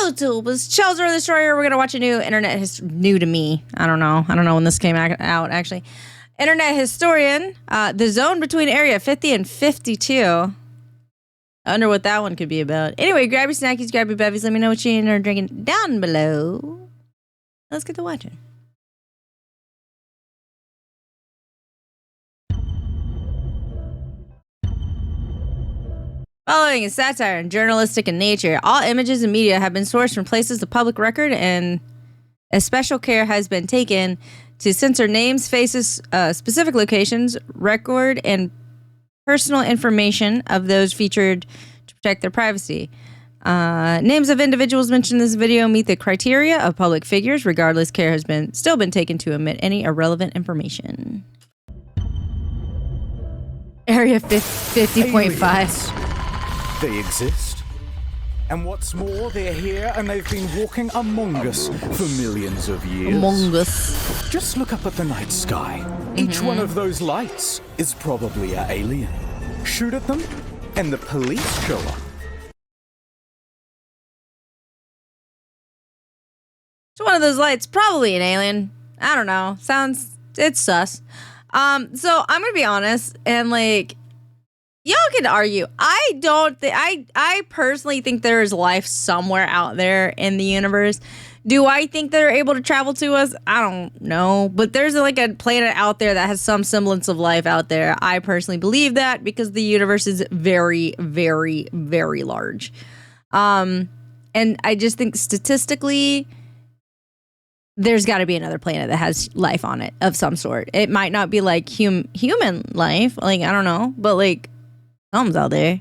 YouTube is Charles the Destroyer. We're gonna watch a new new to me. I don't know when this came out actually. Internet historian, the zone between Area 50 and 52. I wonder what that one could be about. Anyway, grab your snackies, grab your bevies. Let me know what you are drinking down below. Let's get to watching. Following is satire and journalistic in nature. All images and media have been sourced from places of public record, and a special care has been taken to censor names, faces, specific locations, record, and personal information of those featured to protect their privacy. Names of individuals mentioned in this video meet the criteria of public figures. Regardless, care has still been taken to omit any irrelevant information. Area 50.5. They exist. And what's more, they're here and they've been walking among us for millions of years. Among us. Just look up at the night sky. Each one of those lights is probably an alien. Shoot at them and the police show up. So one of those lights, probably an alien. I don't know. It's sus. So I'm gonna be honest, and like, y'all can argue. I personally think there is life somewhere out there in the universe. Do I think they're able to travel to us? I don't know. But there's like a planet out there that has some semblance of life out there. I personally believe that because the universe is very, very, very large. And I just think statistically, there's got to be another planet that has life on it of some sort. It might not be like human life. Like, I don't know. But like, something's out there.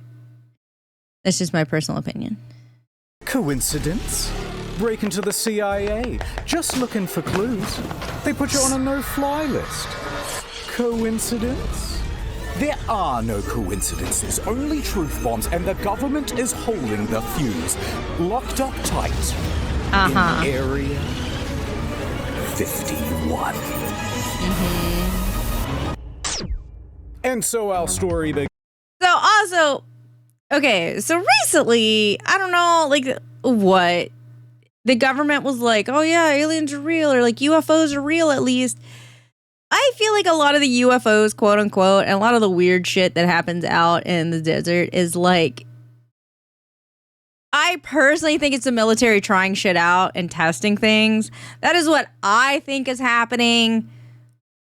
That's just my personal opinion. Coincidence? Break into the CIA, just looking for clues. They put you on a no-fly list. Coincidence? There are no coincidences, only truth bombs, and the government is holding the fuse. Locked up tight. In Area 51. And so our story begins. So also, okay, so recently, I don't know, like, what? The government was like, oh yeah, aliens are real, or like UFOs are real at least. I feel like a lot of the UFOs, quote unquote, and a lot of the weird shit that happens out in the desert is like, I personally think it's the military trying shit out and testing things. That is what I think is happening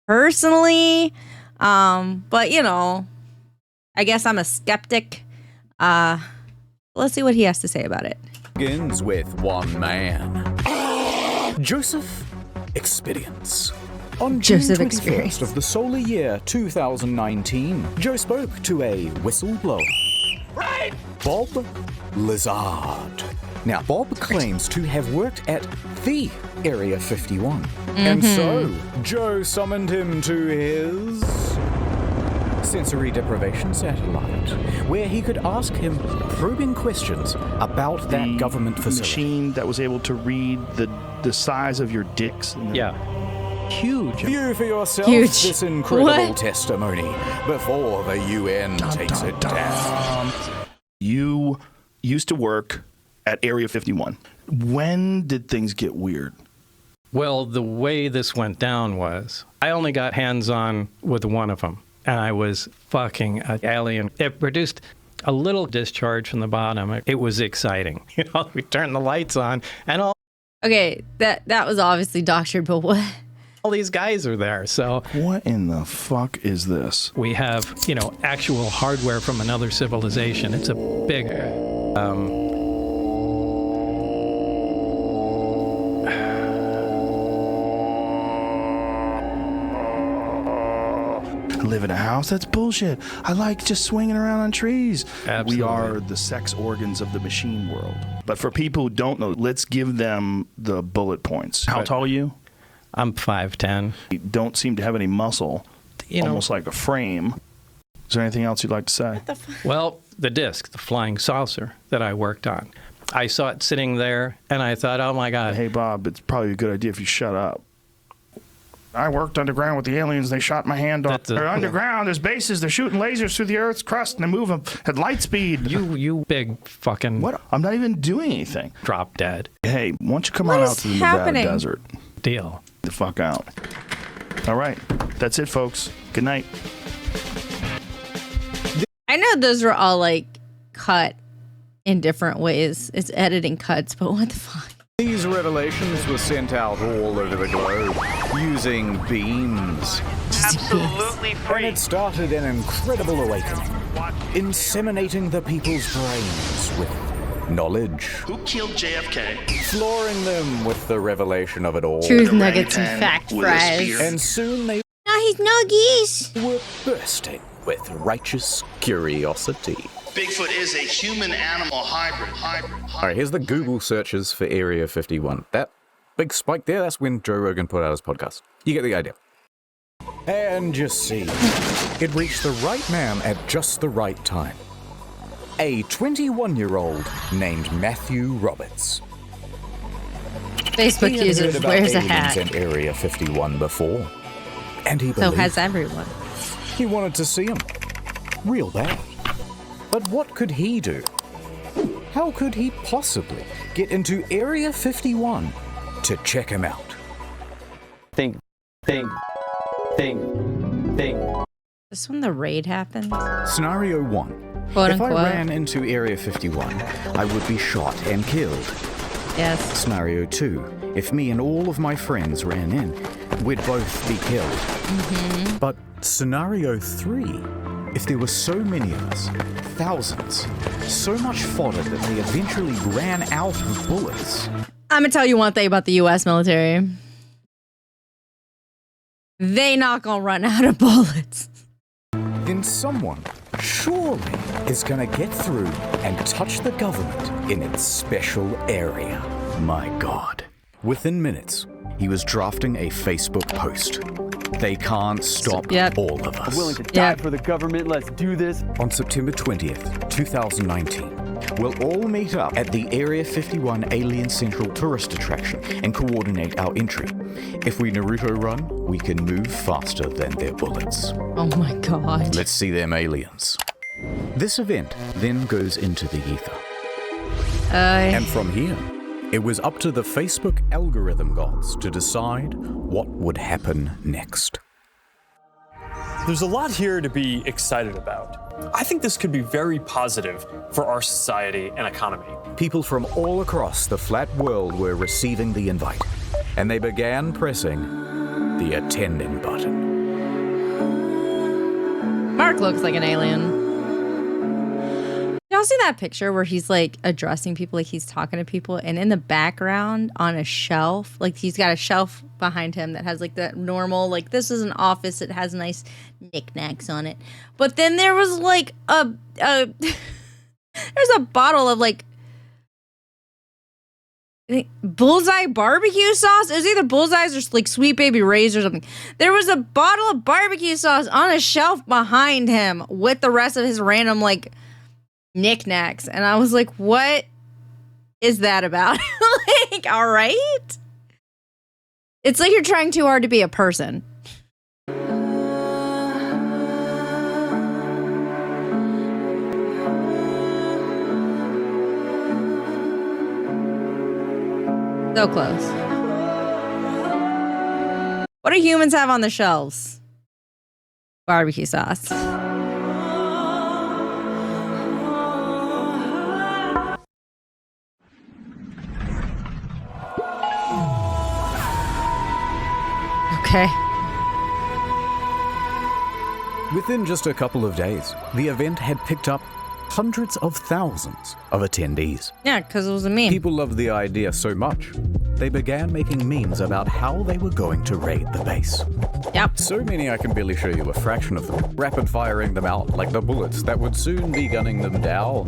personally. But you know, I guess I'm a skeptic. Let's see what he has to say about it. Begins with one man. Joseph Experience. On June 21st of the solar year 2019, Joe spoke to a whistleblower. Right. Bob Lazard. Now, Bob claims to have worked at the Area 51. And so, Joe summoned him to his sensory deprivation satellite, where he could ask him probing questions about that government facility. Machine that was able to read the size of your dicks. Huge. View for yourself this incredible testimony before the UN takes it down. You used to work at Area 51. When did things get weird? Well, the way this went down was I only got hands-on with one of them, and I was fucking an alien. It produced a little discharge from the bottom. It was exciting. You know, we turned the lights on, and all. Okay, that was obviously doctored, but what? All these guys are there, so. What in the fuck is this? We have, you know, actual hardware from another civilization. It's a big, live in a house? That's bullshit. I like just swinging around on trees. Absolutely. We are the sex organs of the machine world. But for people who don't know, let's give them the bullet points. How tall are you? I'm 5'10". You don't seem to have any muscle, almost like a frame. Is there anything else you'd like to say? Well, the disc, the flying saucer that I worked on. I saw it sitting there, and I thought, oh, my God. Hey, Bob, it's probably a good idea if you shut up. I worked underground with the aliens. They shot my hand off. They're underground. There's bases. They're shooting lasers through the Earth's crust, and they move them at light speed. You big fucking... What? I'm not even doing anything. Drop dead. Hey, why don't you come on out to the Nevada desert? Deal. The fuck out. All right. That's it, folks. Good night. I know those were all like cut in different ways. It's editing cuts, but what the fuck? These revelations were sent out all over the globe using beams. Absolutely free. And it started an incredible awakening, inseminating the people's brains with knowledge. Who killed JFK? Flooring them with the revelation of it all. Truth nuggets and fact fries. And soon they He's nuggies. were bursting with righteous curiosity. Bigfoot is a human-animal hybrid. All right, here's the Google searches for Area 51. That big spike there, that's when Joe Rogan put out his podcast. You get the idea. And just see, it reached the right man at just the right time. A 21-year-old named Matthew Roberts. Facebook He had users heard about wears a aliens hat. in Area 51 before, and he So believed has everyone. he wanted to see him. Real bad. But what could he do? How could he possibly get into Area 51 to check him out? Think. This when the raid happens? Scenario 1. Quote If I unquote. ran into Area 51, I would be shot and killed. Yes. Scenario 2. If me and all of my friends ran in, we'd both be killed. Mm-hmm. But Scenario 3. If there were so many of us, thousands, so much fodder that they eventually ran out of bullets. I'm gonna tell you one thing about the U.S. military. They not gonna run out of bullets. Then someone, surely, is gonna get through and touch the government in its special area. My God. Within minutes, he was drafting a Facebook post. They can't stop all of us. Willing to die for the government. Let's do this. On September 20th, 2019, we'll all meet up at the Area 51 Alien Central Tourist Attraction and coordinate our entry. If we Naruto run, we can move faster than their bullets. Oh my God. Let's see them aliens. This event then goes into the ether. And from here, it was up to the Facebook algorithm gods to decide what would happen next. There's a lot here to be excited about. I think this could be very positive for our society and economy. People from all across the flat world were receiving the invite, and they began pressing the attending button. Mark looks like an alien. Y'all see that picture where he's like addressing people, like he's talking to people, and in the background on a shelf, like he's got a shelf behind him that has like that normal, like this is an office, it has nice knickknacks on it. But then there was like there's a bottle of like Bullseye barbecue sauce. It was either Bullseye's or like Sweet Baby Ray's or something. There was a bottle of barbecue sauce on a shelf behind him with the rest of his random like knickknacks, and I was like, what is that about? Like, all right. It's like you're trying too hard to be a person. So close. What do humans have on the shelves? Barbecue sauce. Okay. Within just a couple of days, the event had picked up hundreds of thousands of attendees. Yeah, because it was a meme. People loved the idea so much, they began making memes about how they were going to raid the base. Yep. So many I can barely show you a fraction of them, rapid firing them out like the bullets that would soon be gunning them down.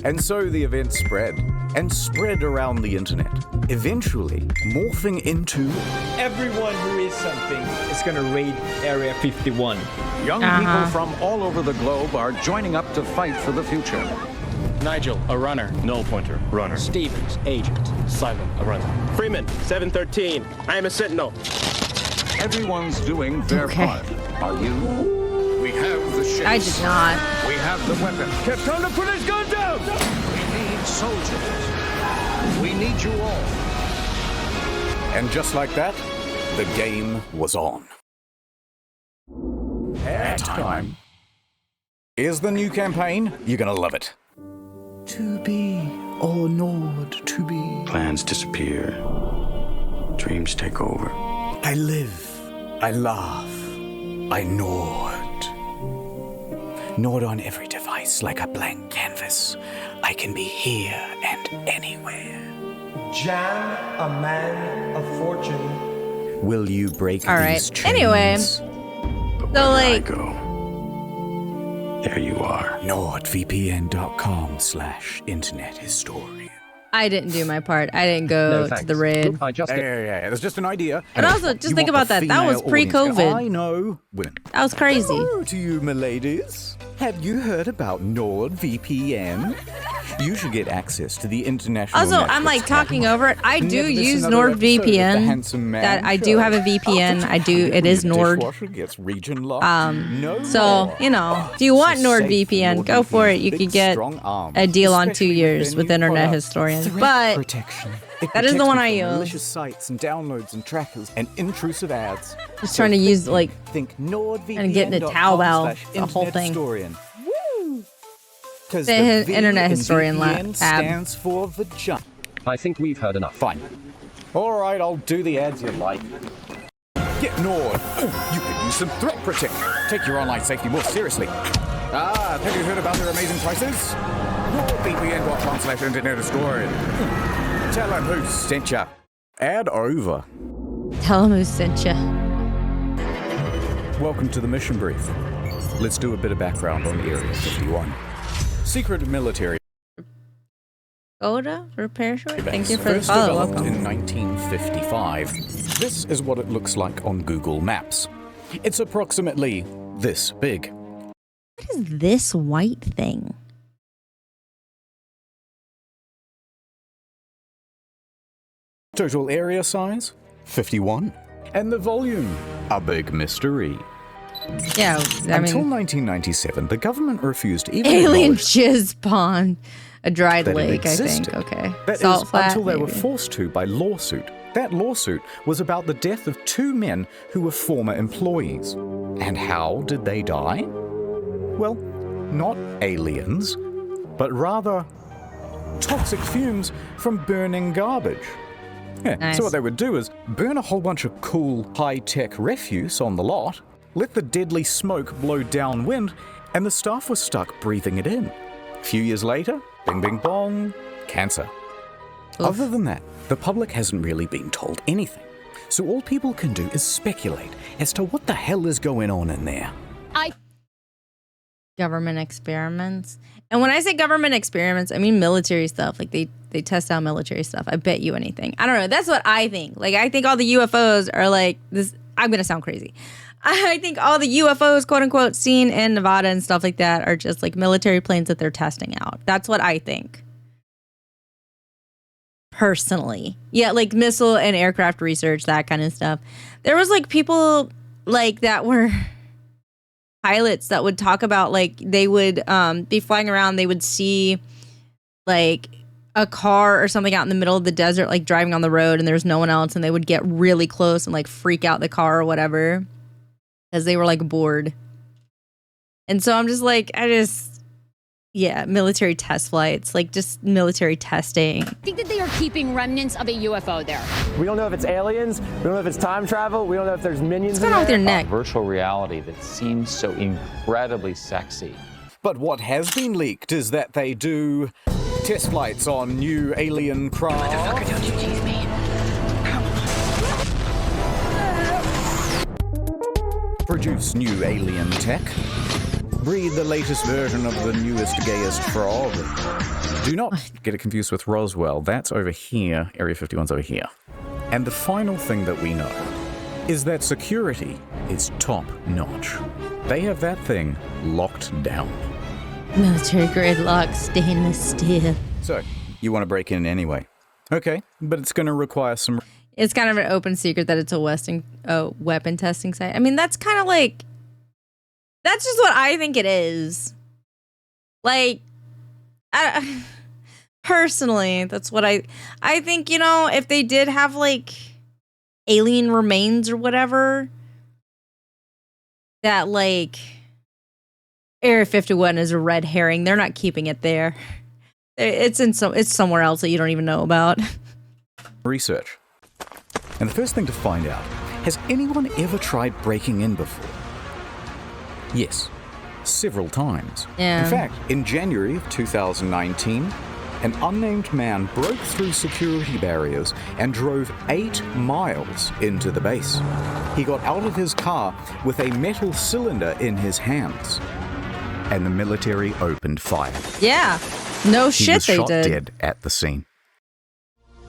And so the event spread, and spread around the internet, eventually morphing into everyone who is something is going to raid Area 51. Young people from all over the globe are joining up to fight for the future. Nigel, a runner. Null pointer, runner. Stevens, agent. Simon, a runner. Freeman, 713. I am a sentinel. Everyone's doing their part. Are you? We have the ships. I did not. We have the weapons. It's time to put his gun down! We need soldiers. We need you all. And just like that, the game was on. Airtime. Here's the new campaign. You're gonna love it. To be or not to be. Plans disappear. Dreams take over. I live. I laugh. I nod. Nod on every device like a blank canvas. I can be here and anywhere. Jam, a man of fortune. Will you break All right. these chains? Anyway, so like, I go. There you are. NordVPN.com/internet historian. I didn't do my part. I didn't go to the raid. Yeah. It's just an idea. But also, just think about that. That was pre-COVID. I know. Women. That was crazy. Hello to you, my ladies. Have you heard about NordVPN? You should get access to the international. Also, I'm like talking over it. I do use NordVPN. That I do have a VPN. I do. It is Nord. So you know, if you want NordVPN, go for it. You could get a deal on 2 years with Internet Historians. But that is the one I use. Malicious sites and downloads and trackers and intrusive ads. Just trying to use like think NordVPN and get into Taobao, the whole thing. Because the Internet Historian app stands for vagina. I think we've heard enough. Fine. All right, I'll do the ads you like. Get Nord. You could use some threat protection. Take your online safety more seriously. Have you heard about their amazing prices? NordVPN.com/internet historian. Tell them who sent ya. Ad over. Tell them who sent ya. Welcome to the mission brief. Let's do a bit of background on Area 51. Secret military. Oda repair short. Thank you for the First follow. developed Welcome. in 1955. This is what it looks like on Google Maps. It's approximately this big. What is this white thing? Total area size, 51. And the volume, a big mystery. Yeah, Until 1997, the government refused even alien acknowledge jizz pond, a dried that it lake. I think. existed. Okay. That Salt is, flat. until they were maybe. forced to by lawsuit. That lawsuit was about the death of 2 men who were former employees. And how did they die? Well, not aliens, but rather toxic fumes from burning garbage. Yeah, Nice. So what they would do is burn a whole bunch of cool, high-tech refuse on the lot, let the deadly smoke blow downwind, and the staff was stuck breathing it in. A few years later, bing, bing, bong, cancer. Other than that, the public hasn't really been told anything. So all people can do is speculate as to what the hell is going on in there. Government experiments. And when I say government experiments, I mean military stuff. Like they test out military stuff. I bet you anything. I don't know. That's what I think. Like I think all the UFOs are like this. I'm going to sound crazy. I think all the UFOs, quote unquote, seen in Nevada and stuff like that are just like military planes that they're testing out. That's what I think. Personally. Yeah, like missile and aircraft research, that kind of stuff. There was like people like that were pilots that would talk about like they would be flying around, they would see like a car or something out in the middle of the desert, like driving on the road and there's no one else, and they would get really close and like freak out the car or whatever because they were like bored. And so I'm just like, military test flights, like just military testing. I think that they are keeping remnants of a UFO there. We don't know if it's aliens. We don't know if it's time travel. We don't know if there's minions. What's going on with your neck? Virtual reality that seems so incredibly sexy. But what has been leaked is that they do test flights on new alien craft. Motherfucker, don't you tease me. Produce new alien tech. Breed the latest version of the newest, gayest frog. Do not get it confused with Roswell. That's over here. Area 51's over here. And the final thing that we know is that security is top notch. They have that thing locked down. Military grade lock, stainless steel. So, you want to break in anyway. Okay, but it's going to require some... It's kind of an open secret that it's a weapon testing site. I mean, that's kind of like... That's just what I think it is. Like, personally, that's what I think, you know, if they did have, like, alien remains or whatever, that, like, Area 51 is a red herring. They're not keeping it there. It's somewhere else that you don't even know about. Research. And the first thing to find out, has anyone ever tried breaking in before? Yes, several times. Yeah. In fact, in January of 2019, an unnamed man broke through security barriers and drove 8 miles into the base. He got out of his car with a metal cylinder in his hands, and the military opened fire. Yeah, no shit he was they shot did. Dead at the scene.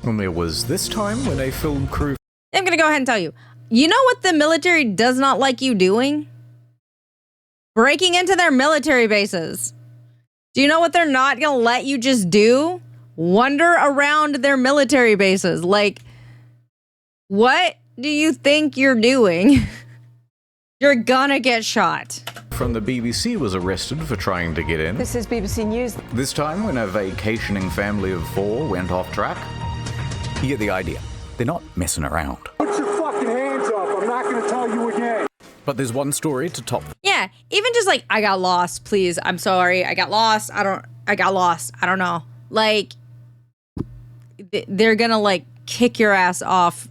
And there was this time when a film crew... I'm gonna go ahead and tell you. You know what the military does not like you doing? Breaking into their military bases. Do you know what they're not gonna let you just do? Wander around their military bases. Like, what do you think you're doing? You're gonna get shot. From the BBC was arrested for trying to get in. This is BBC News. This time when a vacationing family of 4 went off track. You get the idea. They're not messing around. Put your fucking hands up. I'm not going to tell you again. But there's one story to top. Yeah, even just like, I got lost, please. I'm sorry. I got lost. I got lost. I don't know. Like, they're gonna like kick your ass off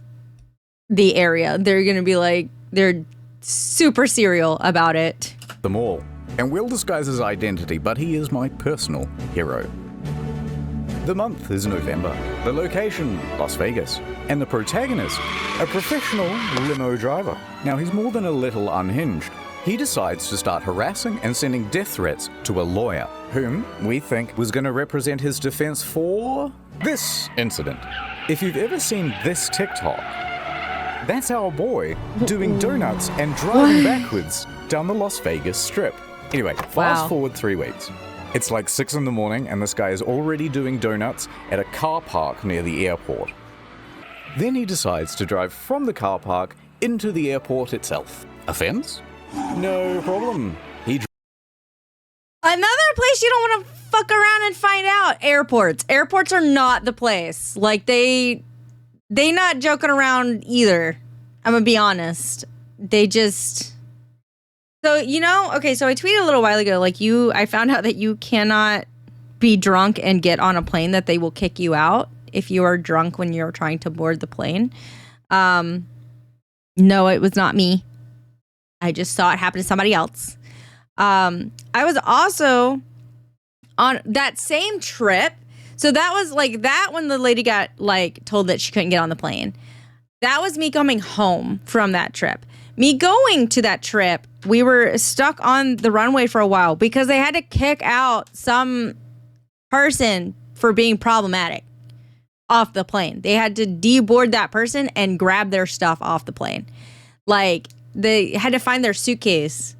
the area. They're gonna be like, they're super serial about it. Them all. And will disguise his identity, but he is my personal hero. The month is November. The location, Las Vegas. And the protagonist, a professional limo driver. Now, he's more than a little unhinged. He decides to start harassing and sending death threats to a lawyer, whom we think was going to represent his defense for this incident. If you've ever seen this TikTok, that's our boy doing donuts and driving backwards down the Las Vegas Strip. Anyway, fast forward 3 weeks. It's like 6 in the morning and this guy is already doing donuts at a car park near the airport. Then he decides to drive from the car park into the airport itself. Offense? No problem. Another place you don't want to fuck around and find out. Airports. Airports are not the place. Like, they not joking around either. I'm gonna be honest. They just... So, you know, okay, so I tweeted a little while ago, like, I found out that you cannot be drunk and get on a plane, that they will kick you out if you are drunk when you're trying to board the plane. No, it was not me. I just saw it happen to somebody else. I was also on that same trip. So that was like that when the lady got like told that she couldn't get on the plane. That was me coming home from that trip. Me going to that trip, we were stuck on the runway for a while because they had to kick out some person for being problematic off the plane. They had to deboard that person and grab their stuff off the plane. Like, they had to find their suitcase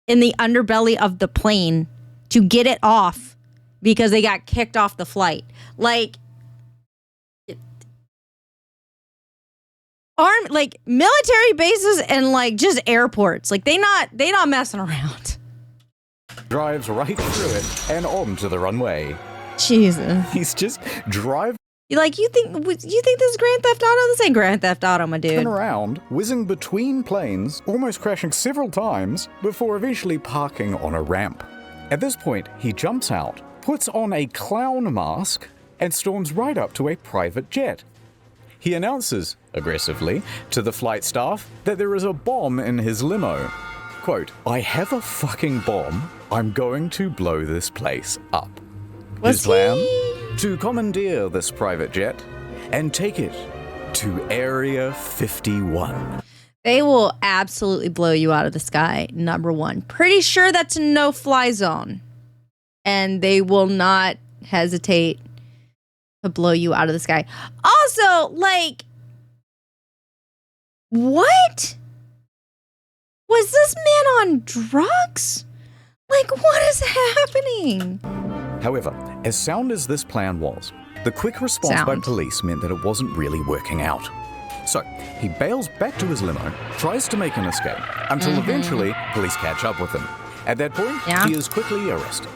in the underbelly of the plane to get it off because they got kicked off the flight. Like, military bases and like just airports, like they not messing around. Drives right through it and onto the runway. Jesus, he's just driving. Like, you think this is Grand Theft Auto? This ain't Grand Theft Auto, my dude. Turn around, whizzing between planes, almost crashing several times before eventually parking on a ramp. At this point, he jumps out, puts on a clown mask, and storms right up to a private jet. He announces, aggressively, to the flight staff that there is a bomb in his limo. Quote, "I have a fucking bomb. I'm going to blow this place up." His plan? To commandeer this private jet and take it to Area 51. They will absolutely blow you out of the sky, number one. Pretty sure that's a no-fly zone. And they will not hesitate to blow you out of the sky. Also, like, what? Was this man on drugs? Like, what is happening? However, as sound as this plan was, the quick response by police meant that it wasn't really working out. So, he bails back to his limo, tries to make an escape, until eventually police catch up with him. At that point, he is quickly arrested.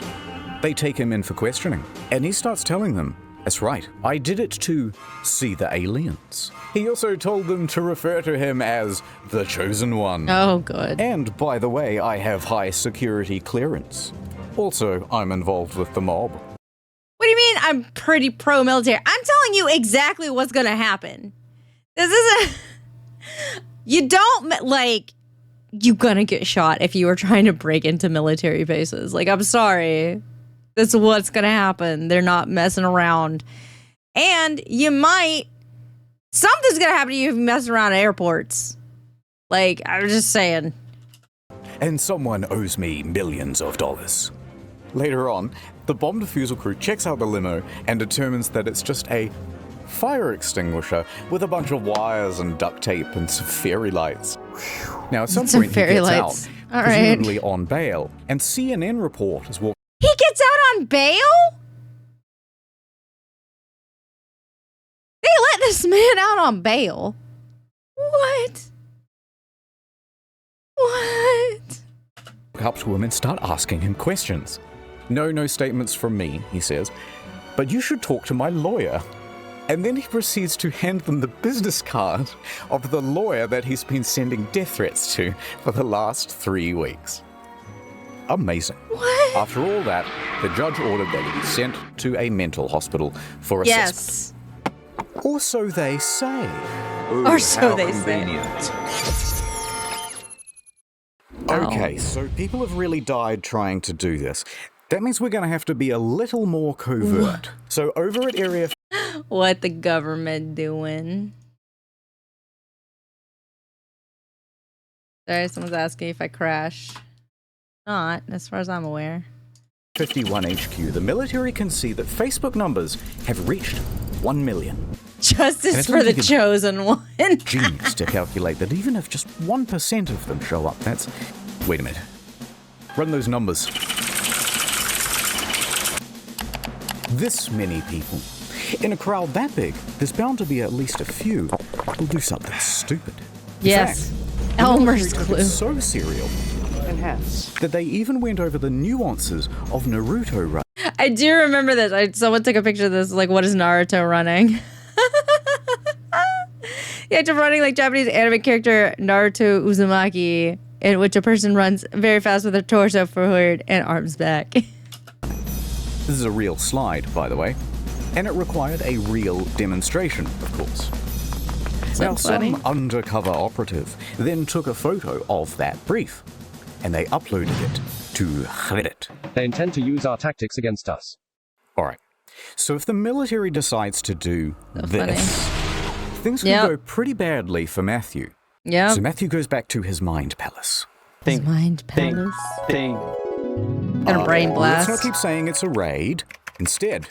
They take him in for questioning, and he starts telling them, "That's right, I did it to see the aliens." He also told them to refer to him as the Chosen One. Oh, good. And by the way, I have high security clearance. Also, I'm involved with the mob. What do you mean I'm pretty pro-military? I'm telling you exactly what's going to happen. This isn't... You don't, like... You're going to get shot if you are trying to break into military bases. Like, I'm sorry. That's what's going to happen. They're not messing around. And you might... Something's going to happen to you if you mess around at airports. Like, I'm just saying. And someone owes me millions of dollars. Later on, the bomb defusal crew checks out the limo and determines that it's just a fire extinguisher with a bunch of wires and duct tape and some fairy lights. Now, at some point, he gets out, presumably on bail, and CNN reporters walk. He gets out on bail? They let this man out on bail? What? What? Up to him and start asking him questions. No statements from me, he says, but you should talk to my lawyer. And then he proceeds to hand them the business card of the lawyer that he's been sending death threats to for the last 3 weeks. Amazing. What? After all that, the judge ordered that he be sent to a mental hospital for assessment. Yes. Or so they say. Ooh, or so they convenient. Say. Okay, so people have really died trying to do this. That means we're going to have to be a little more covert. So over at Area... What the government doing? Sorry, someone's asking if I crash. Not, as far as I'm aware. 51 HQ, the military can see that Facebook numbers have reached 1 million. Justice for the chosen one. Genius to calculate that even if just 1% of them show up, that's... Wait a minute. Run those numbers. This many people. In a crowd that big, there's bound to be at least a few who'll do something stupid. Yes. Fact, Elmer's clue. So serial that they even went over the nuances of Naruto run. I do remember this. Someone took a picture of this, like, what is Naruto running? Yeah, to running like Japanese anime character Naruto Uzumaki, in which a person runs very fast with their torso forward and arms back. This is a real slide, by the way, and it required a real demonstration, of course. Now, some undercover operative then took a photo of that brief, and they uploaded it to Reddit. They intend to use our tactics against us. All right. So if the military decides to do this, things can go pretty badly for Matthew. Yeah. So Matthew goes back to his mind palace. His mind palace. Got a brain blast. Let's not keep saying it's a raid. Instead,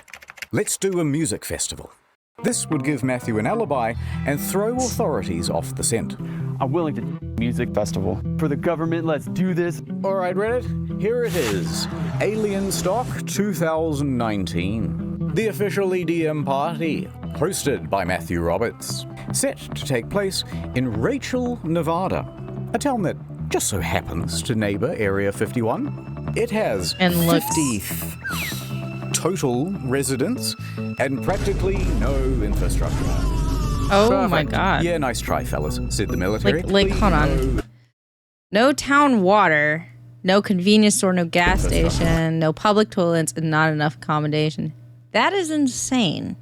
let's do a music festival. This would give Matthew an alibi and throw authorities off the scent. I'm willing to music festival. For the government, let's do this. All right, Reddit, here it is. Alien Stock 2019. The official EDM party, hosted by Matthew Roberts. Set to take place in Rachel, Nevada, a town that just so happens to neighbor Area 51. It has 50 total residents and practically no infrastructure. Oh Perfect. My God. Yeah, nice try, fellas, said the military. Like, hold on. No town water, no convenience store, no gas station, no public toilets, and not enough accommodation. That is insane.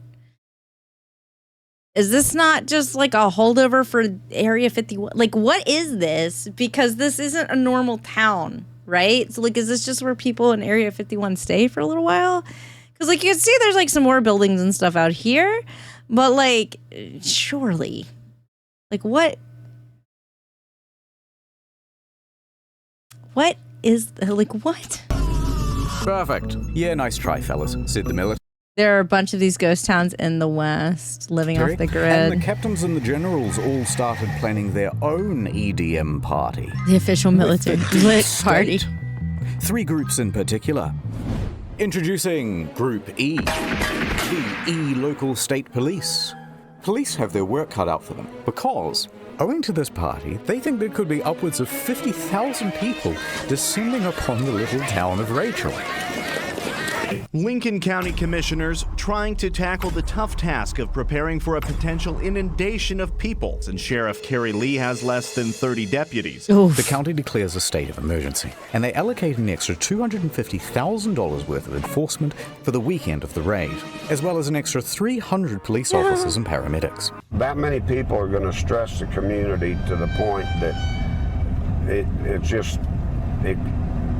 Is this not just like a holdover for Area 51? Like, what is this? Because this isn't a normal town, right? So, like, is this just where people in Area 51 stay for a little while? Because, like, you can see there's, like, some more buildings and stuff out here. But, like, surely. Like, what? What is, like, what? Perfect. Yeah, nice try, fellas, said the military. There are a bunch of these ghost towns in the West living off the grid. And the captains and the generals all started planning their own EDM party. The official military lit party. 3 groups in particular. Introducing Group E, the E local state police. Police have their work cut out for them because, owing to this party, they think there could be upwards of 50,000 people descending upon the little town of Rachel. Lincoln County commissioners trying to tackle the tough task of preparing for a potential inundation of people, and Sheriff Kerry Lee has less than 30 deputies. Oof. The county declares a state of emergency, and they allocate an extra $250,000 worth of enforcement for the weekend of the raid, as well as an extra 300 police officers and paramedics. That many people are going to stress the community to the point that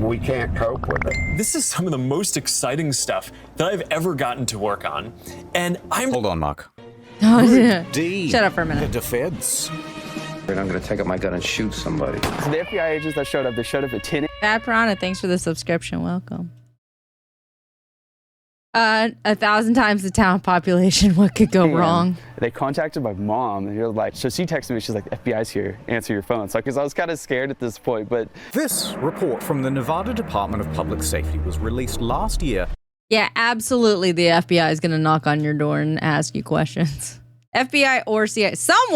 we can't cope with it. This is some of the most exciting stuff that I've ever gotten to work on. And Hold on, Mark. Oh, D. Shut up for a minute. The defense. I'm going to take out my gun and shoot somebody. So the FBI agents that showed up, they showed up at 10 Bad Piranha, thanks for the subscription. Welcome. 1,000 times the town population. What could go wrong? They contacted my mom, and you're like, so she texted me, she's like, the FBI's here, answer your phone. So, because I was kind of scared at this point, but. This report from the Nevada Department of Public Safety was released last year. Yeah, absolutely. The FBI is going to knock on your door and ask you questions. FBI or CIA, some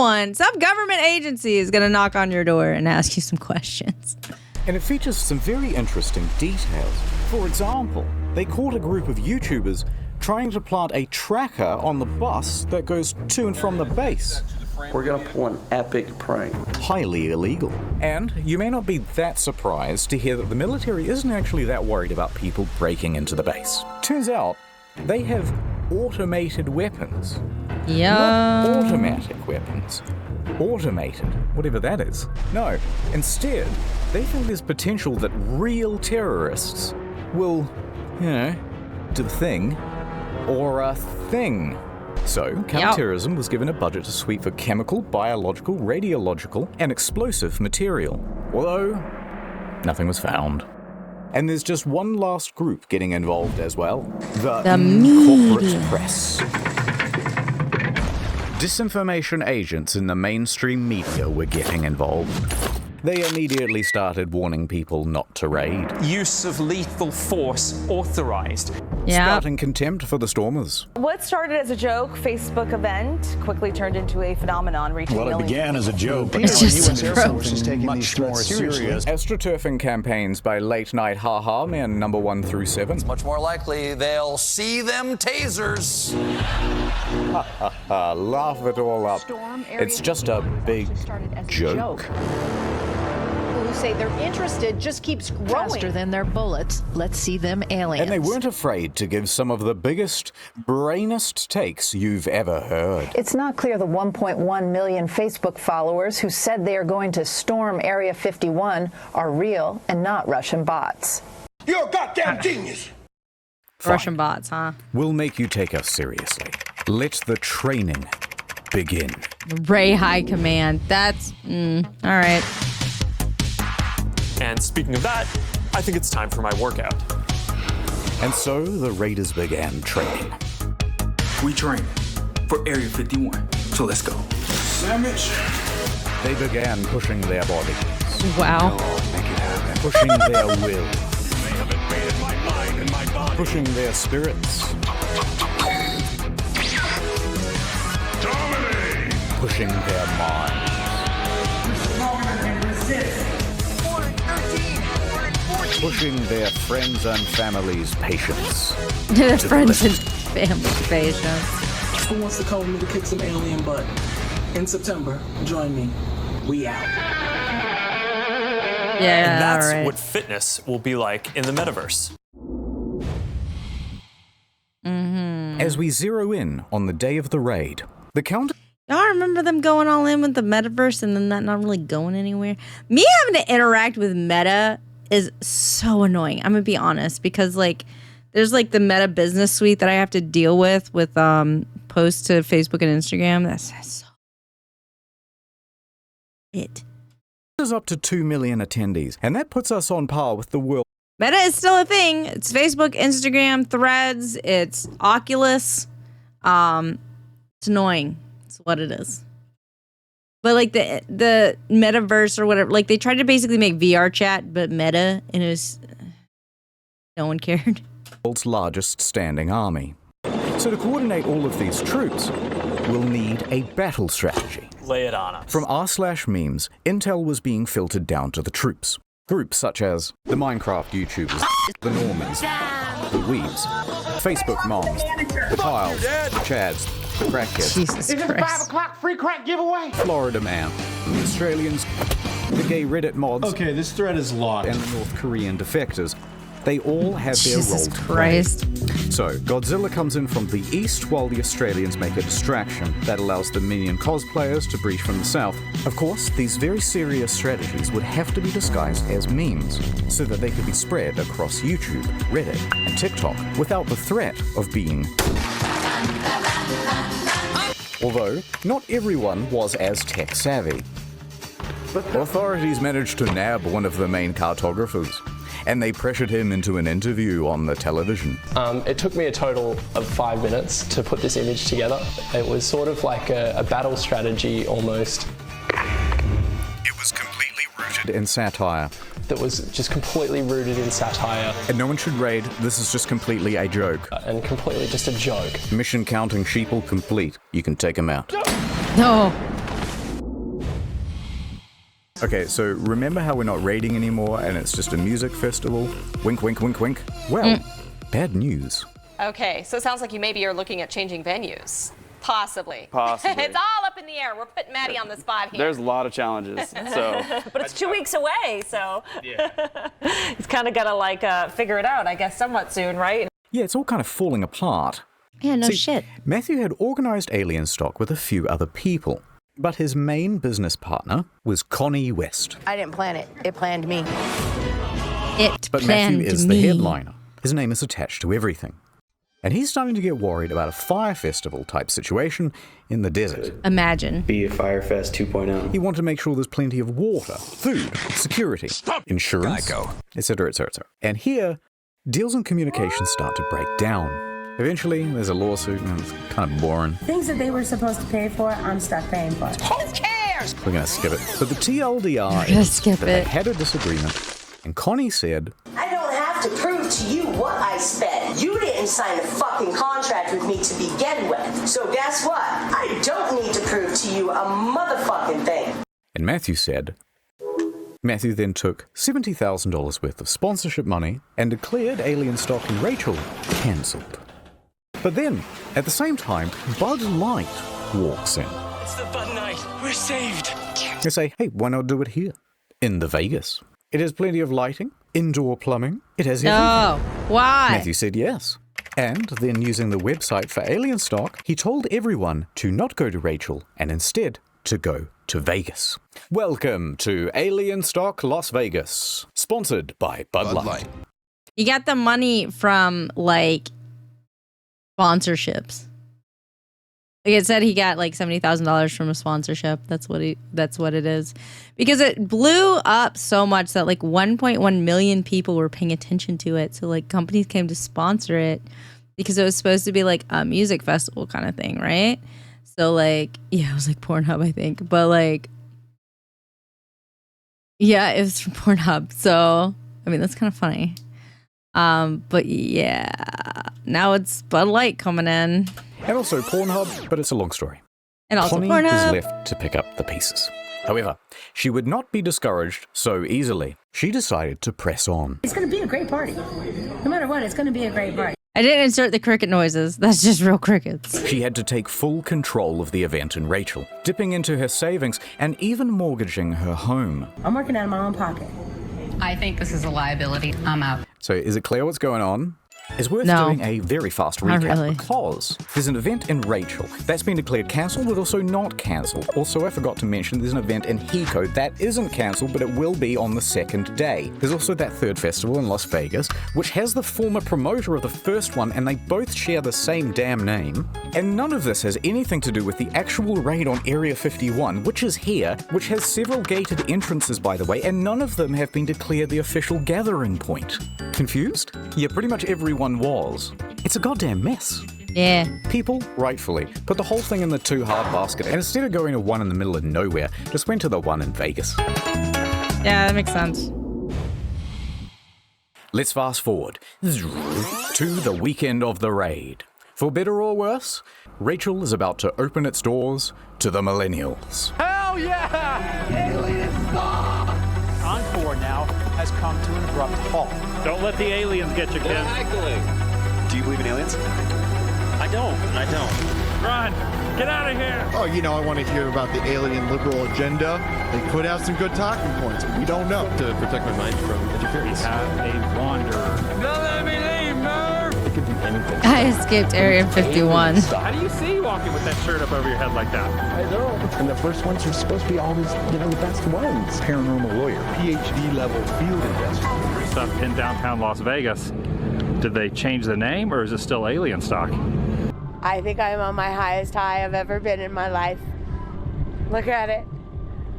government agency is going to knock on your door and ask you some questions. And it features some very interesting details. For example, they caught a group of YouTubers trying to plant a tracker on the bus that goes to and from the base. We're going to pull an epic prank. Highly illegal. And you may not be that surprised to hear that the military isn't actually that worried about people breaking into the base. Turns out, they have automated weapons. Yeah. Not automatic weapons. Automated, whatever that is. No, instead, they think there's potential that real terrorists will, do the thing, or a thing. So, counterterrorism was given a budget to sweep for chemical, biological, radiological, and explosive material. Although, nothing was found. And there's just one last group getting involved as well. The corporate press. Disinformation agents in the mainstream media were getting involved. They immediately started warning people not to raid. Use of lethal force authorized. Spouting contempt for the stormers. What started as a joke Facebook event quickly turned into a phenomenon reaching Well, it began as a joke, but It's now the just U.S. Air Force is taking much these threats more seriously. Astroturfing campaigns by late night haha men number 1 through 7. It's much more likely they'll see them tasers. Laugh it all up. It's just a big joke. Who say they're interested just keeps growing. Faster than their bullets. Let's see them aliens. And they weren't afraid to give some of the biggest, brainest takes you've ever heard. It's not clear the 1.1 million Facebook followers who said they are going to storm Area 51 are real and not Russian bots. You're a goddamn genius! Fine. Russian bots, huh? We'll make you take us seriously. Let the training begin. Ray High Command. That's, all right. And speaking of that, I think it's time for my workout. And so the Raiders began training. We train for Area 51, so let's go. Sandwich. They began pushing their bodies. Wow. Pushing their will. Pushing their spirits. Pushing their minds. Pushing their friends and families' patience. Their friends and family patience. Who wants to come with me to kick some alien butt? In September, join me. We out. Yeah, and that's right. what fitness will be like in the metaverse. As we zero in on the day of the raid, the count. Y'all remember them going all in with the metaverse and then that not really going anywhere? Me having to interact with Meta is so annoying. I'm gonna be honest, because like there's like the Meta business suite that I have to deal with posts to Facebook and Instagram. That's so it. There's up to 2 million attendees, and that puts us on par with the world. Meta is still a thing. It's Facebook, Instagram, Threads, it's Oculus. It's annoying. It's what it is. But like the metaverse or whatever, like they tried to basically make VR chat, but meta, and it was No one cared. World's largest standing army. So to coordinate all of these troops, we'll need a battle strategy. Lay it on us. From r/memes, intel was being filtered down to the troops. Groups such as the Minecraft YouTubers, the Normans, the Weebs, Facebook moms, the Tiles, the Chads, the Crackheads, Jesus Is it Christ. 5 o'clock free crack giveaway? Florida Man, the Australians, the gay Reddit mods, Okay, this thread is locked. and the North Korean defectors. They all had their Jesus role to Christ. play. So, Godzilla comes in from the east while the Australians make a distraction that allows the Minion cosplayers to breach from the south. Of course, these very serious strategies would have to be disguised as memes so that they could be spread across YouTube, Reddit, and TikTok without the threat of being... Although, not everyone was as tech savvy. Authorities managed to nab one of the main cartographers, and they pressured him into an interview on the television. It took me a total of 5 minutes to put this image together. It was sort of like a battle strategy almost. It was completely rooted in satire. That was just completely rooted in satire. And no one should raid, this is just completely a joke. And completely just a joke. Mission counting sheeple complete. You can take him out. No. Okay, so remember how we're not raiding anymore and it's just a music festival? Wink, wink, wink, wink. Well, bad news. Okay, so it sounds like you maybe are looking at changing venues. Possibly. Possibly. It's all up in the air. We're putting Maddie on the spot here. There's a lot of challenges, so. But it's 2 weeks away, so he's kind of got to like figure it out, I guess, somewhat soon, right? Yeah, it's all kind of falling apart. Yeah, no See, shit. Matthew had organized Alien Stock with a few other people, but his main business partner was Connie West. I didn't plan it. It planned me. But Matthew is the headliner. His name is attached to everything. And he's starting to get worried about a fire festival type situation in the desert. Imagine. Be a Firefest 2.0. He wanted to make sure there's plenty of water, food, security, insurance, etc., etc. And here, deals and communications start to break down. Eventually, there's a lawsuit and it's kind of boring. Things that they were supposed to pay for, I'm stuck paying for. Who cares? We're going to skip it. But the TLDR is that they had a disagreement, and Connie said, I don't have to prove to you what I spent. You didn't sign a fucking contract with me to begin with. So guess what? I don't need to prove to you a motherfucking thing. and Matthew said, Matthew then took $70,000 worth of sponsorship money and declared Alien Stock and Rachel cancelled. But then, at the same time, Bud Light walks in. It's the Bud Night. We're saved. They say, hey, why not do it here? In the Vegas. It has plenty of lighting, indoor plumbing. It has everything. No. Why? Matthew said yes. And then using the website for Alien Stock, he told everyone to not go to Rachel and instead to go to Vegas. Welcome to Alien Stock Las Vegas, sponsored by Bud Light. You got the money from, like, sponsorships. Like it said, he got like $70,000 from a sponsorship. That's what it is, because it blew up so much that like 1.1 million people were paying attention to it. So like companies came to sponsor it because it was supposed to be like a music festival kind of thing, right? So like, yeah, it was like Pornhub, I think, but like, yeah, it was from Pornhub. So I mean, that's kind of funny. But yeah, now it's Bud Light coming in. And also Pornhub, but it's a long story. And also Connie Pornhub. is left to pick up the pieces. However, she would not be discouraged so easily. She decided to press on. It's going to be a great party. No matter what, it's going to be a great party. I didn't insert the cricket noises. That's just real crickets. She had to take full control of the event in Rachel, dipping into her savings and even mortgaging her home. I'm working out of my own pocket. I think this is a liability. I'm out. So is it clear what's going on? It's worth No. doing a very fast Not recap really. because there's an event in Rachel that's been declared cancelled but also not cancelled. Also, I forgot to mention there's an event in Hiko that isn't cancelled but it will be on the second day. There's also that third festival in Las Vegas, which has the former promoter of the first one, and they both share the same damn name. And none of this has anything to do with the actual raid on Area 51, which is here, which has several gated entrances, by the way, and none of them have been declared the official gathering point. Confused? Yeah, pretty much everyone was. It's a goddamn mess. Yeah. People, rightfully, put the whole thing in the too hard basket, and instead of going to one in the middle of nowhere, just went to the one in Vegas. Yeah, that makes sense. Let's fast forward to the weekend of the raid. For better or worse, Rachel is about to open its doors to the millennials. Hell yeah! Alien Star! Encore now has come to an abrupt halt. Don't let the aliens get you, Ken. Do you believe in aliens? I don't. Run! Get out of here! Oh, you know, I want to hear about the alien liberal agenda. They could have some good talking points. We don't know. To protect my mind from interference. We have a wanderer. Don't let me leave, Merv! It could be anything. I escaped Area 51. How do you see walking with that shirt up over your head like that? I know. And the first ones are supposed to be always, the best ones. Paranormal lawyer, PhD level field investigator. Stuff in downtown Las Vegas. Did they change the name, or is it still alien stock? I think I'm on my highest high I've ever been in my life. Look at it.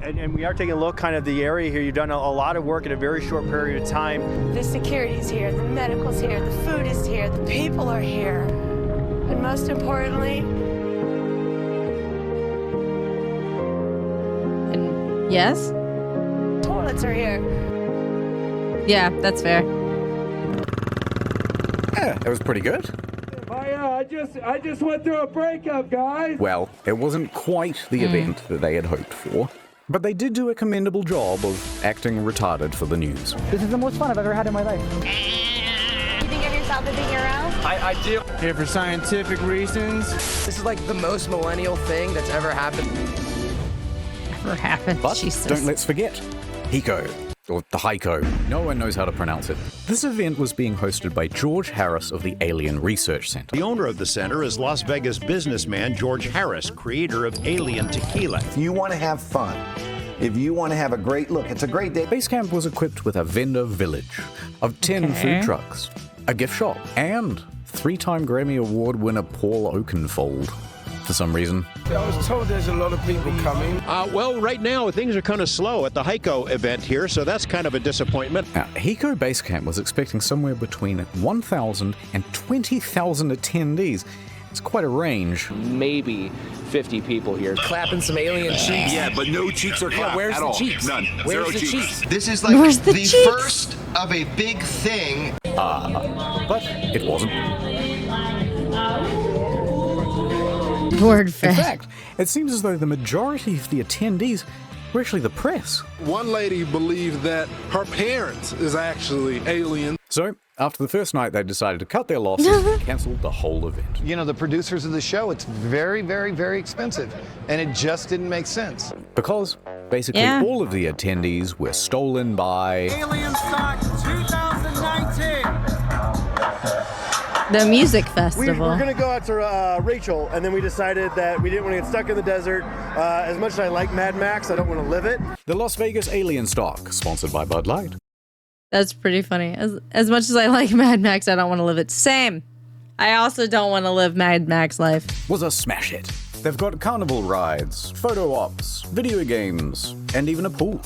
And we are taking a look kind of the area here. You've done a lot of work in a very short period of time. The security's here, the medical's here, the food is here, the people are here. And most importantly... Yes? Toilets are here. Yeah, that's fair. Yeah, it was pretty good. I just went through a breakup, guys. Well, it wasn't quite the event that they had hoped for, but they did do a commendable job of acting retarded for the news. This is the most fun I've ever had in my life. You think of yourself as a hero? I do. Here for scientific reasons. This is like the most millennial thing that's ever happened. But Jesus. Don't let's forget, Hiko, or the Heiko. No one knows how to pronounce it. This event was being hosted by George Harris of the Alien Research Center. The owner of the center is Las Vegas businessman George Harris, creator of Alien Tequila. If you want to have fun, if you want to have a great look, it's a great day. Base camp was equipped with a vendor village of 10 food trucks, a gift shop, and 3-time Grammy Award winner Paul Oakenfold. For some reason. I was told there's a lot of people coming. Well, right now things are kind of slow at the Heiko event here, so that's kind of a disappointment. Now, Hiko Base Camp was expecting somewhere between 1,000 and 20,000 attendees. It's quite a range. Maybe 50 people here. Clapping some alien cheeks. Yeah, but no cheeks are clapped where's at the all. cheeks? None. Where's Zero the cheeks. This is like Where's the cheeks? first of a big thing. But it wasn't. Word In fact, it seems as though the majority of the attendees were actually the press. One lady believed that her parents is actually alien. So, after the first night, they decided to cut their losses and cancelled the whole event. You know, the producers of the show, it's very, very, very expensive. And it just didn't make sense. Because basically all of the attendees were stolen by Alien Stock 2019. The music We festival. were going to go out to Rachel, and then we decided that we didn't want to get stuck in the desert. As much as I like Mad Max, I don't want to live it. the Las Vegas Alien Stock, sponsored by Bud Light. That's pretty funny. As much as I like Mad Max, I don't want to live it. Same. I also don't want to live Mad Max life. Was a smash hit. They've got carnival rides, photo ops, video games, and even a pool.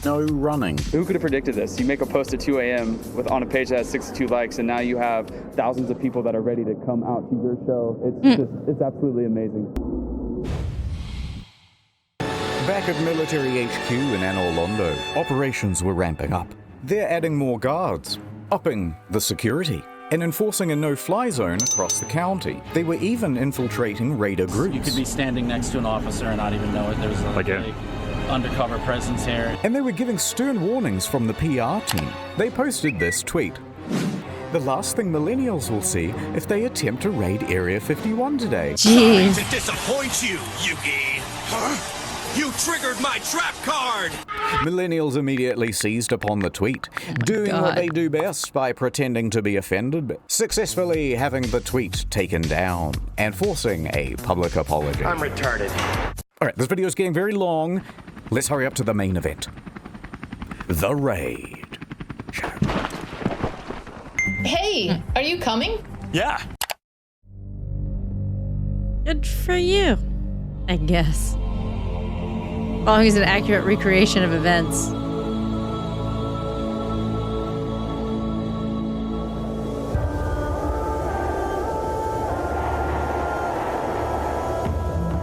No running. Who could have predicted this? You make a post at 2 a.m. on a page that has 62 likes, and now you have thousands of people that are ready to come out to your show. It's absolutely amazing. Back at Military HQ in Anne Orlando, operations were ramping up. They're adding more guards, upping the security, and enforcing a no-fly zone across the county. They were even infiltrating raider groups. You could be standing next to an officer and not even know it. There's a undercover presence here. And they were giving stern warnings from the PR team. They posted this tweet. The last thing millennials will see if they attempt to raid Area 51 today. Jeez. To disappoint you, Yugi. Huh? You triggered my trap card! Millennials immediately seized upon the tweet, doing what they do best by pretending to be offended, successfully having the tweet taken down, and forcing a public apology. I'm retarded. Alright, this video is getting very long. Let's hurry up to the main event. The Raid. Hey, are you coming? Yeah. Good for you, I guess. As long as it's an accurate recreation of events.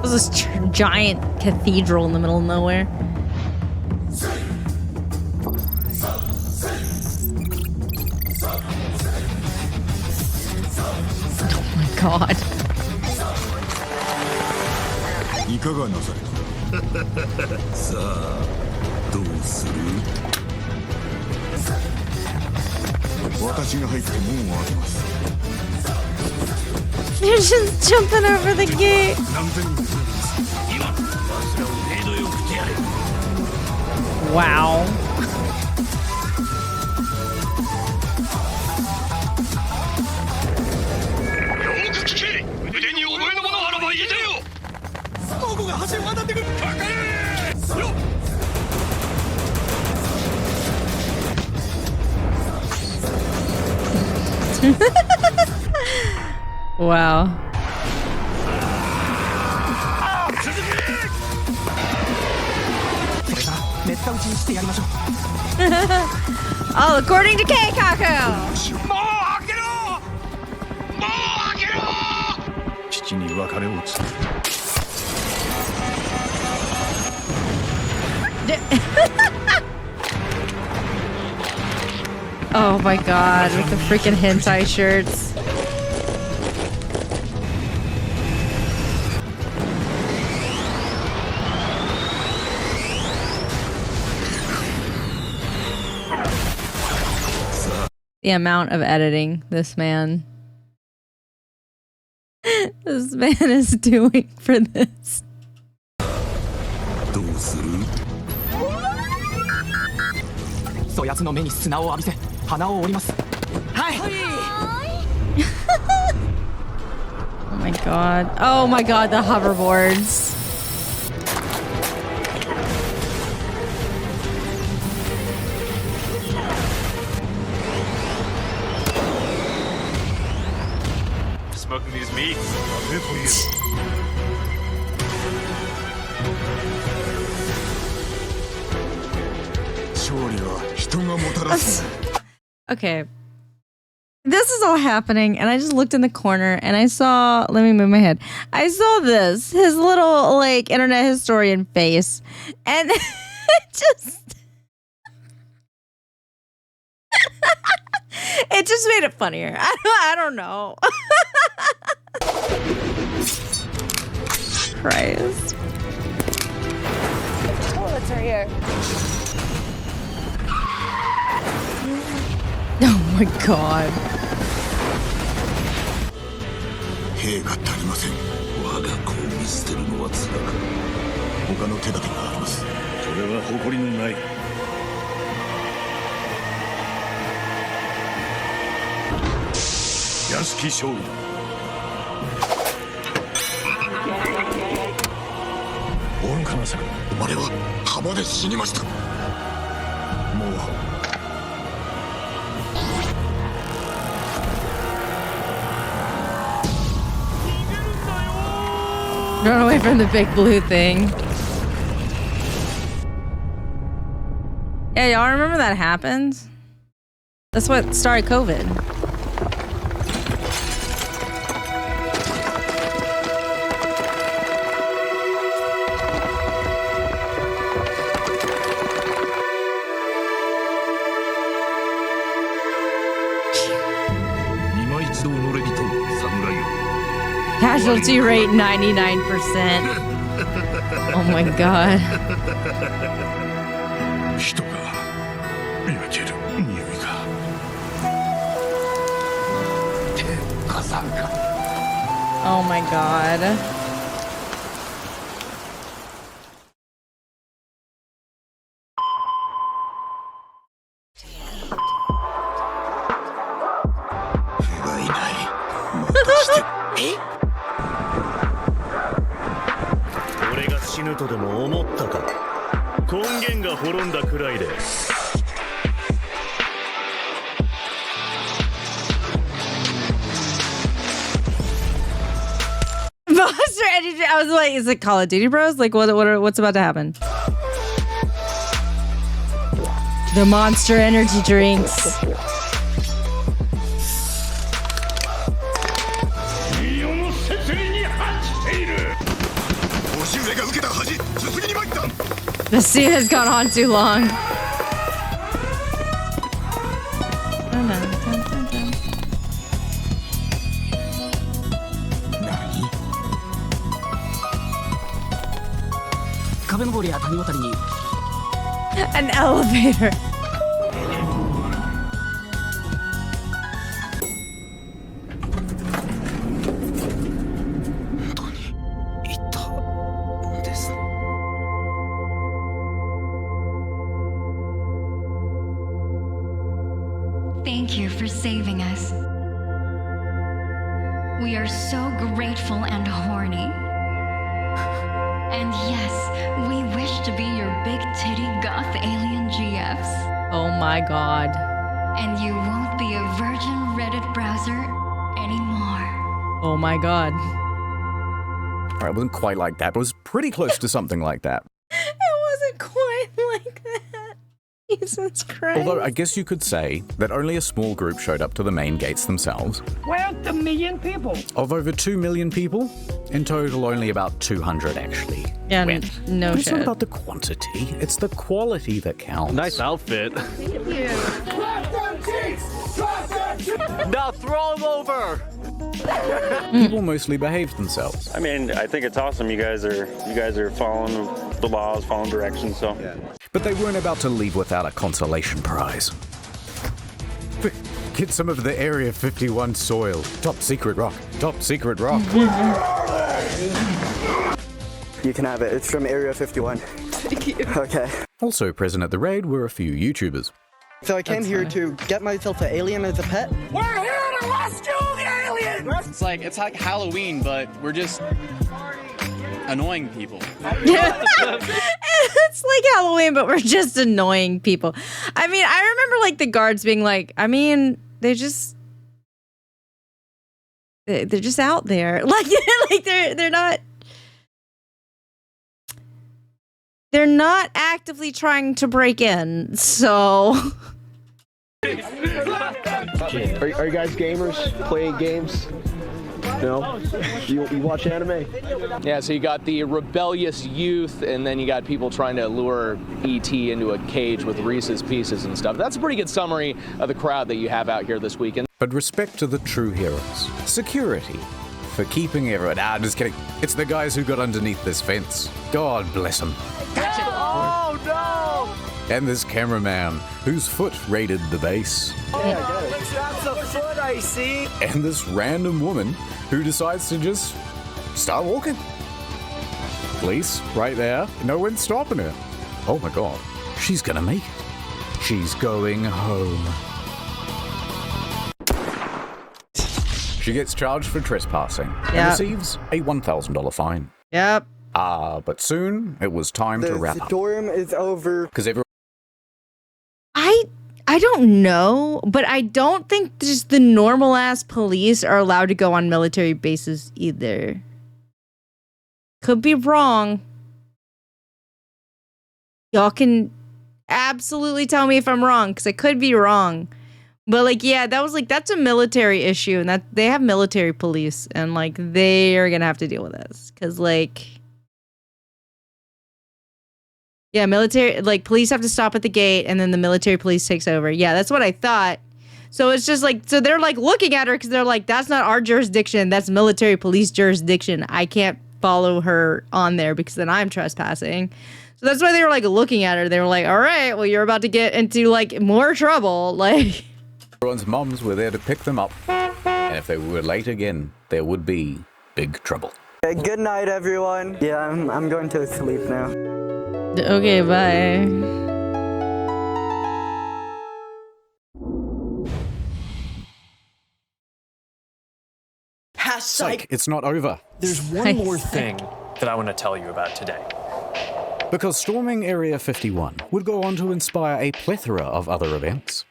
There's this giant cathedral in the middle of nowhere. god. いかがなされたさあどうする私が入って門を開けます They're just jumping over the gate. Wow. Wow. Oh, according to Keikaku. 父に別れを告げる Oh my god, with the freaking hentai shirts. The amount of editing this man is doing for this. どうする そやつの目に砂を浴びせ鼻を折りますはい Oh my god. Oh my god, the hoverboards. Smoking these meats. I'll do for you. Okay. This is all happening, and I just looked in the corner and I saw, let me move my head. I saw this, his little, like, internet historian face. And it just, it just made it funnier. I don't know. Christ. Toilets are here. Oh my god. 兵が足りません。我が子を見捨てるのは辛く、他の手立てがあります。それは誇りのない。屋敷勝利。愚かな策。生まれは浜で死にました。もう。 Run away from the big blue thing. Yeah, y'all remember that happened? That's what started COVID. Casualty rate 99%. Oh my god. Oh my god. Monster Energy. I was like, is it Call of Duty Bros? Like, what's about to happen? The Monster Energy drinks. The scene has gone on too long. An elevator. Thank you for saving us. We are so grateful and horny. And yes, we wish to be your big titty goth alien GFs. Oh my god. And you won't be a virgin Reddit browser anymore. Oh my god. It wasn't quite like that, but it was pretty close to something like that. It wasn't quite like that. Jesus Christ. Although I guess you could say that only a small group showed up to the main gates themselves. Where the million people? Of over 2 million people, in total only about 200 actually went. No But it's shit. not about the quantity, it's the quality that counts. Nice outfit. Thank you. Now throw him over! People mostly behaved themselves. I mean, I think it's awesome. You guys are following the laws, following directions. So, But they weren't about to leave without a consolation prize. Get some of the Area 51 soil. Top secret rock. Top secret rock. You can have it. It's from Area 51. Thank you. Okay. Also present at the raid were a few YouTubers. So I came here to get myself an alien as a pet. We're here to rescue the alien! It's like Halloween, but we're just annoying people. It's like Halloween, but we're just annoying people. I mean, I remember like the guards being like, I mean, they're just out there. Like they're not actively trying to break in. So Are you guys gamers? Playing games? No? You watch anime? Yeah, so you got the rebellious youth, and then you got people trying to lure E.T. into a cage with Reese's Pieces and stuff. That's a pretty good summary of the crowd that you have out here this weekend. But respect to the true heroes. Security. For keeping everyone. Just kidding. It's the guys who got underneath this fence. God bless them. Oh no! And this cameraman, whose foot raided the base. That's a foot I see. And this random woman who decides to just start walking. Police, right there. No one's stopping her. Oh my god. She's gonna make it. She's going home. She gets charged for trespassing and receives a $1,000 fine. Yep. But soon it was time to wrap up. The storm is over. Because everyone. I don't know, but I don't think just the normal ass police are allowed to go on military bases either. Could be wrong. Y'all can absolutely tell me if I'm wrong, because I could be wrong. But like, yeah, that's a military issue, and that they have military police, and like they are gonna have to deal with this, because like. Yeah, military, like, police have to stop at the gate, and then the military police takes over. Yeah, that's what I thought. So it's just like, so they're like looking at her because they're like, that's not our jurisdiction. That's military police jurisdiction. I can't follow her on there because then I'm trespassing. So that's why they were like looking at her. They were like, all right, well, you're about to get into like more trouble. Like, Everyone's moms were there to pick them up. And if they were late again, there would be big trouble. Okay, good night, everyone. Yeah, I'm going to sleep now. okay, bye. Psych, it's not over. There's one more thing that I want to tell you about today. Because storming Area 51 would go on to inspire a plethora of other events.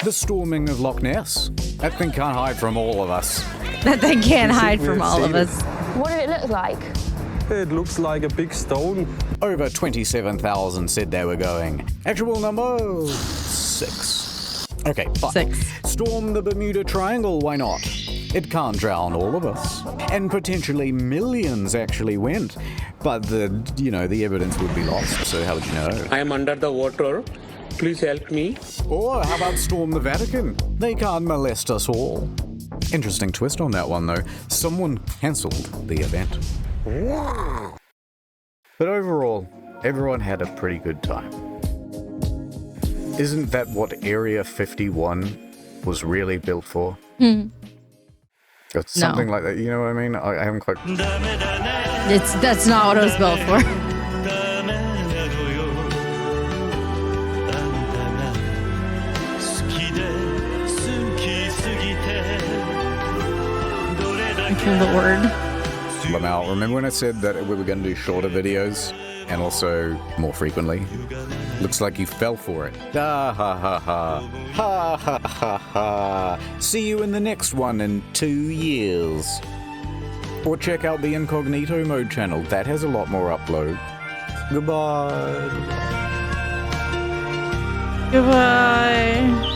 The storming of Loch Ness. That thing can't hide from all of us. That thing can't hide from all of us. What did it look like? It looks like a big stone. Over 27,000 said they were going. Actual number 6. Okay, but 6. Storm the Bermuda Triangle, why not? It can't drown all of us. And potentially millions actually went. But the evidence would be lost, so how would you know? I am under the water. Please help me. Or how about storm the Vatican? They can't molest us all. Interesting twist on that one though. Someone cancelled the event. But overall, everyone had a pretty good time. Isn't that what Area 51 was really built for? It's something like that, you know what I mean? I haven't quite... That's not what it was built for. Lord. Lamau, remember when I said that we were going to do shorter videos and also more frequently? Looks like you fell for it. Ha ha ha ha. Ha ha ha ha. See you in the next one in 2 years. Or check out the Incognito Mode channel. That has a lot more upload. Goodbye. Goodbye.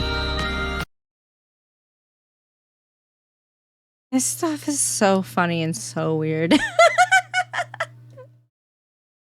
This stuff is so funny and so weird.